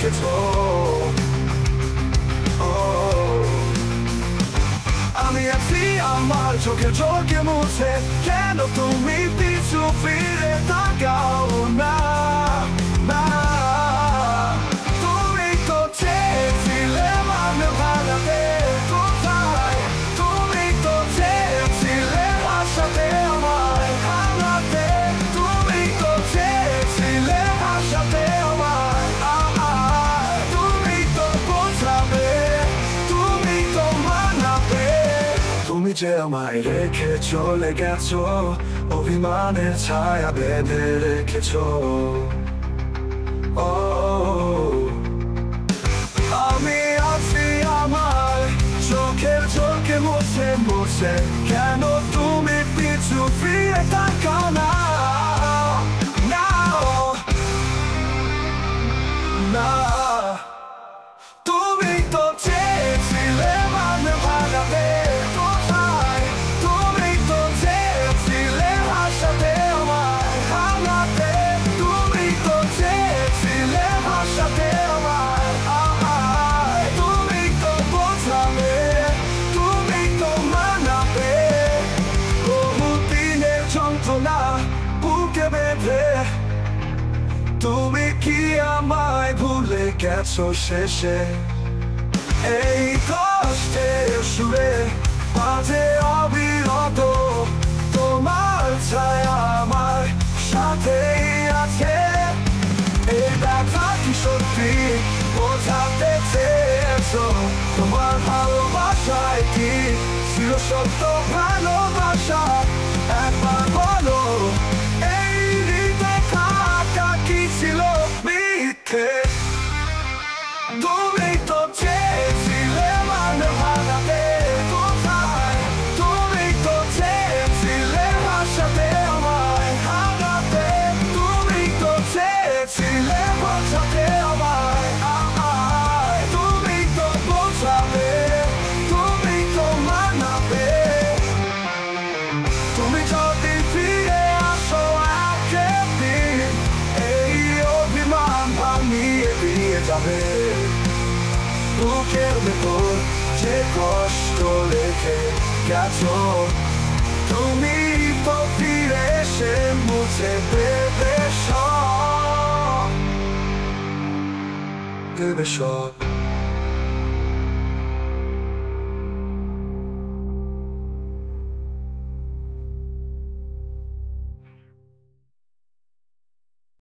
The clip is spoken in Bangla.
রেখেছো। আমি আছি আমার চোখের জলকে মুছে, কেন তুমি পিছু ফিরে তাকাও না? না, তুমি তো চেয়েছিলে মানে ভাঙাতে, কোথায়? তুমি তো চেয়েছিলে ভাষাতে আমায় ভাঙাতে, তুমি তো চেয়েছিলে ভাষাতে আমায়। তুমি তো বোঝাবে, তুমি তো মানাবে, তুমি যে আমায় রেখে চলে গেছো, অভিমানের ছায়া বেঁধে রেখেছো। আমি আছি আমার চোখের জলকে মুছে মুছে, কেন তুমি পিছু ফিরে তাকাও না? না, না, তুমি তো চেয়েছিলে মানে ভাঙাতে, কোথায়? তুমি তো চেয়েছিলে ভাষাতে আমায় ভাঙাতে, তুমি তো চেয়েছিলে ভাষাতে আমায়। তুমি তো বোঝাবে, তুমি তো মানাবে, বহুদিনের যন্ত্রণা বুকে বেঁধে তুমি কি আমায় ভুলে গেছো শেষে? এই কষ্টের সুরে মাঝে অবিরত তোমার ছায়া আমার সাথেই আছে। এই ব্যথা কি সত্যি বোঝাতে চেয়েছো? তোমার ভালোবাসায় কি ছিল সত্য ভালোবাসা? একবার বলো, এই হৃদয়টা কি ছিল মিথ্যে? তুমি তো চেয়েছিলে মানে ভাঙাতে, কোথায়? তুমি তো চেয়েছিলে ভাষাতে আমায় ভাঙাতে, তুমি তো চেয়েছিলে ভাষাতে আমায়। তুমি তো বোঝাবে, তুমি তো মানাবে, তুমি যদি ফিরে আসো একদিন, এই অভিমান ভাঙিয়ে দিয়ে যাবে। বুকের ভেতর যে কষ্ট রেখে গেছো, তুমি তো ফিরে এসে মুছে দেবে সব, দেবে সব।